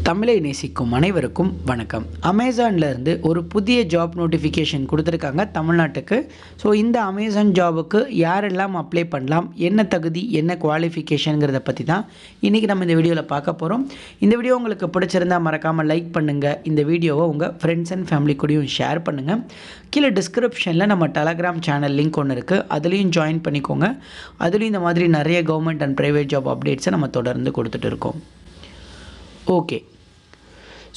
தமிழை நேசிக்கும் அனைவருக்கும் வணக்கம். அமேசான்ல இருந்து ஒரு புதிய ஜாப் நோட்டிஃபிகேஷன் கொடுத்துருக்காங்க தமிழ்நாட்டுக்கு. ஸோ இந்த அமேசான் ஜாபுக்கு யாரெல்லாம் அப்ளை பண்ணலாம், என்ன தகுதி, என்ன குவாலிஃபிகேஷனுங்கிறத பற்றி தான் இன்றைக்கி நம்ம இந்த வீடியோவில் பார்க்க போகிறோம். இந்த வீடியோ உங்களுக்கு பிடிச்சிருந்தால் மறக்காமல் லைக் பண்ணுங்கள். இந்த வீடியோவை உங்கள் ஃப்ரெண்ட்ஸ் அண்ட் ஃபேமிலி கூடயும் ஷேர் பண்ணுங்கள். கீழே டிஸ்கிரிப்ஷனில் நம்ம டெலகிராம் சேனல் லிங்க் ஒன்று இருக்குது, அதுலேயும் ஜாயின் பண்ணிக்கோங்க. அதுலேயும் இந்த மாதிரி நிறைய கவர்மெண்ட் அண்ட் ப்ரைவேட் ஜாப் அப்டேட்ஸை நம்ம தொடர்ந்து கொடுத்துட்டு இருக்கோம். ஓகே,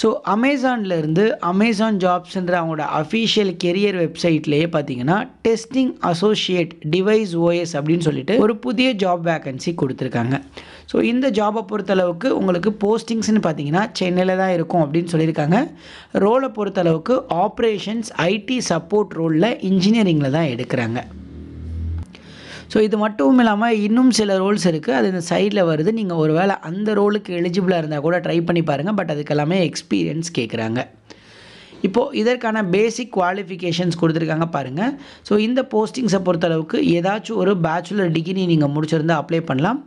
ஸோ அமேசான்லேருந்து அமேசான் ஜாப்ஸ்ன்ற அவங்களோட அஃபீஷியல் கெரியர் வெப்சைட்லேயே பார்த்தீங்கன்னா டெஸ்டிங் அசோசியேட் டிவைஸ் ஓஎஸ் அப்படின்னு சொல்லிட்டு ஒரு புதிய ஜாப் வேக்கன்சி கொடுத்துருக்காங்க. ஸோ இந்த ஜாபை பொறுத்தளவுக்கு உங்களுக்கு போஸ்டிங்ஸ்னு பார்த்தீங்கன்னா சென்னையில் தான் இருக்கும் அப்படின்னு சொல்லியிருக்காங்க. ரோலை பொறுத்தளவுக்கு ஆப்ரேஷன்ஸ் ஐடி சப்போர்ட் ரோலில் இன்ஜினியரிங்கில் தான் எடுக்கிறாங்க. ஸோ இது மட்டும் இல்லாமல் இன்னும் சில ரோல்ஸ் இருக்குது, அது இந்த சைடில் வருது. நீங்கள் ஒரு வேளை அந்த ரோலுக்கு எலிஜிபிளாக இருந்தால் கூட ட்ரை பண்ணி பாருங்கள். பட் அதுக்கு எல்லாமே எக்ஸ்பீரியன்ஸ் கேட்குறாங்க. இப்போது இதற்கான பேசிக் குவாலிஃபிகேஷன்ஸ் கொடுத்துருக்காங்க பாருங்கள். ஸோ இந்த போஸ்டிங்ஸை பொறுத்தளவுக்கு ஏதாச்சும் ஒரு பேச்சுலர் டிகிரி நீங்கள் முடிச்சிருந்தால் அப்ளை பண்ணலாம்.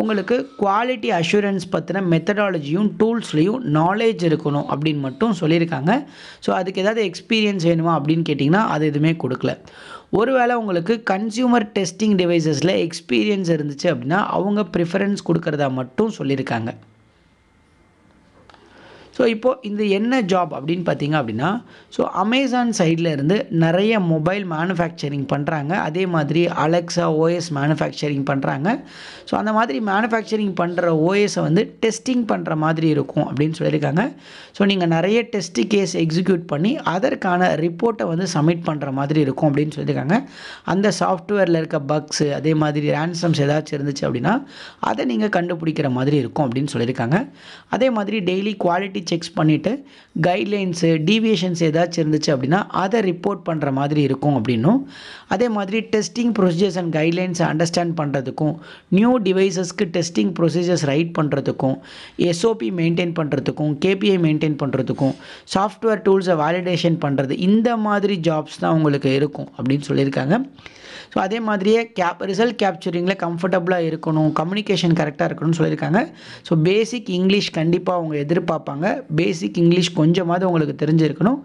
உங்களுக்கு குவாலிட்டி அஷூரன்ஸ் பற்றின மெத்தடாலஜியும் டூல்ஸ்லையும் நாலேஜ் இருக்கணும் அப்படின்னு மட்டும் சொல்லியிருக்காங்க. ஸோ அதுக்கு ஏதாவது எக்ஸ்பீரியன்ஸ் வேணுமா அப்படின்னு கேட்டிங்கன்னா அது எதுவுமே கொடுக்கல. ஒருவேளை உங்களுக்கு கன்சியூமர் டெஸ்டிங் டிவைசஸில் எக்ஸ்பீரியன்ஸ் இருந்துச்சு அப்படின்னா அவங்க ப்ரிஃபரன்ஸ் கொடுக்குறதா மட்டும் சொல்லியிருக்காங்க. ஸோ இப்போது இந்த என்ன ஜாப் அப்படின்னு பார்த்தீங்க அப்படின்னா, ஸோ அமேசான் சைடில் இருந்து நிறைய மொபைல் மேனுஃபேக்சரிங் பண்ணுறாங்க. அதே மாதிரி அலெக்ஸா ஓஎஸ் மேனுஃபேக்சரிங் பண்ணுறாங்க. ஸோ அந்த மாதிரி மேனுஃபேக்சரிங் பண்ணுற ஓஎஸை வந்து டெஸ்டிங் பண்ணுற மாதிரி இருக்கும் அப்படின்னு சொல்லியிருக்காங்க. ஸோ நீங்கள் நிறைய டெஸ்ட் கேஸ் எக்ஸிக்யூட் பண்ணி அதற்கான ரிப்போர்ட்டை வந்து சப்மிட் பண்ணுற மாதிரி இருக்கும் அப்படின்னு சொல்லியிருக்காங்க. அந்த சாஃப்ட்வேரில் இருக்க பக்ஸு அதே மாதிரி ரேன்சம்ஸ் ஏதாச்சும் இருந்துச்சு அப்படின்னா அதை நீங்கள் கண்டுபிடிக்கிற மாதிரி இருக்கும் அப்படின்னு சொல்லியிருக்காங்க. அதே மாதிரி டெய்லி குவாலிட்டி செக்ஸ் பண்ணிவிட்டு கைட்லைன்ஸு டீவியேஷன்ஸ் ஏதாச்சும் இருந்துச்சு அப்படின்னா அதை ரிப்போர்ட் பண்ணுற மாதிரி இருக்கும் அப்படின்னும், அதே மாதிரி டெஸ்டிங் ப்ரொசீஜர்ஸ் அண்ட் கைட்லைன்ஸை அண்டர்ஸ்டாண்ட் பண்ணுறதுக்கும், நியூ டிவைசஸ்க்கு டெஸ்டிங் ப்ரொசீஜர்ஸ் ரைட் பண்ணுறதுக்கும், எஸ்ஓபி மெயின்டைன் பண்ணுறதுக்கும், கேபிஐ மெயின்டைன் பண்ணுறதுக்கும், சாஃப்ட்வேர் டூல்ஸை வேலிடேஷன் பண்ணுறது, இந்த மாதிரி ஜாப்ஸ் தான் உங்களுக்கு இருக்கும் அப்படின்னு சொல்லியிருக்காங்க. ஸோ அதே மாதிரியே ரிசல்ட் கேப்சரிங்கில் கம்ஃபர்டபுளாக இருக்கணும், கம்யூனிகேஷன் கரெக்டாக இருக்கணும்னு சொல்லியிருக்காங்க. ஸோ பேசிக் இங்கிலீஷ் கண்டிப்பாக அவங்க எதிர்பார்ப்பாங்க. பேசிக் இங்கிலீஷ் கொஞ்சமாவது உங்களுக்கு தெரிஞ்சிருக்கணும்.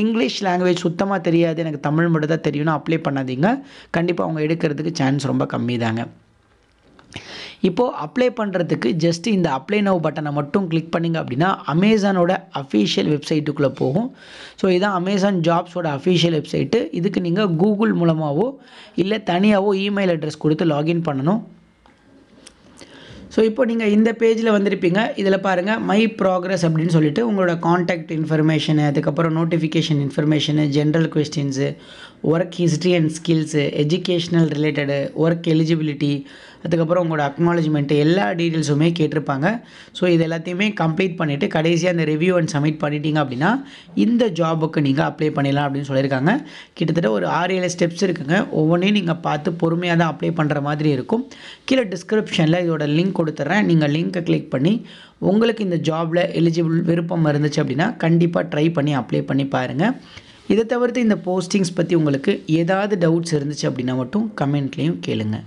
இங்கிலீஷ் லாங்குவேஜ் சுத்தமாக தெரியாது, எனக்கு தமிழ் மட்டும் தான் தெரியும்னு அப்ளை பண்ணாதீங்க. கண்டிப்பாக அவங்க எடுக்கிறதுக்கு சான்ஸ் ரொம்ப கம்மி தாங்க. இப்போது அப்ளை பண்ணுறதுக்கு ஜஸ்ட் இந்த அப்ளை நவ் பட்டனை மட்டும் கிளிக் பண்ணிங்க அப்படின்னா அமேசானோட அஃபீஷியல் வெப்சைட்டுக்குள்ளே போகும். ஸோ இதுதான் அமேசான் ஜாப்ஸோட அஃபீஷியல் வெப்சைட்டு. இதுக்கு நீங்கள் கூகுள் மூலமாகவோ இல்லை தனியாகவோ இமெயில் அட்ரஸ் கொடுத்து லாகின் பண்ணணும். ஸோ இப்போ நீங்கள் இந்த பேஜில் வந்திருப்பீங்க. இதில் பாருங்கள் மை ப்ராக்ரஸ் அப்படின்னு சொல்லிட்டு உங்களோட காண்டாக்ட் இன்ஃபர்மேஷனு, அதுக்கப்புறம் notification information, general questions, work history and skills, educational related, work eligibility, அதுக்கப்புறம் உங்களோட அக்னாலஜ்மெண்ட்டு, எல்லா டீட்டெயில்ஸுமே கேட்டிருப்பாங்க. ஸோ இது எல்லாத்தையுமே கம்ப்ளீட் பண்ணிவிட்டு கடைசியாக அந்த ரிவ்யூ அண்ட் சப்மிட் பண்ணிட்டீங்க அப்படின்னா இந்த ஜாபுக்கு நீங்கள் அப்ளை பண்ணிடலாம் அப்படின்னு சொல்லியிருக்காங்க. கிட்டத்தட்ட ஒரு 6-7 ஸ்டெப்ஸ் இருக்குங்க. ஒவ்வொன்றையும் நீங்கள் பார்த்து பொறுமையாக தான் அப்ளை பண்ணுற மாதிரி இருக்கும். கீழே டிஸ்கிரிப்ஷனில் இதோட லிங்க் கொடுத்துட்றேன். நீங்கள் லிங்க்கை கிளிக் பண்ணி உங்களுக்கு இந்த ஜாபில் எலிஜிபிள் விருப்பம் இருந்துச்சு அப்படின்னா கண்டிப்பாக ட்ரை பண்ணி அப்ளை பண்ணி பாருங்கள். இதை தவிர்த்து இந்த போஸ்டிங்ஸ் பற்றி உங்களுக்கு ஏதாவது டவுட்ஸ் இருந்துச்சு அப்படின்னா மட்டும் கமெண்ட்லேயும் கேளுங்கள்.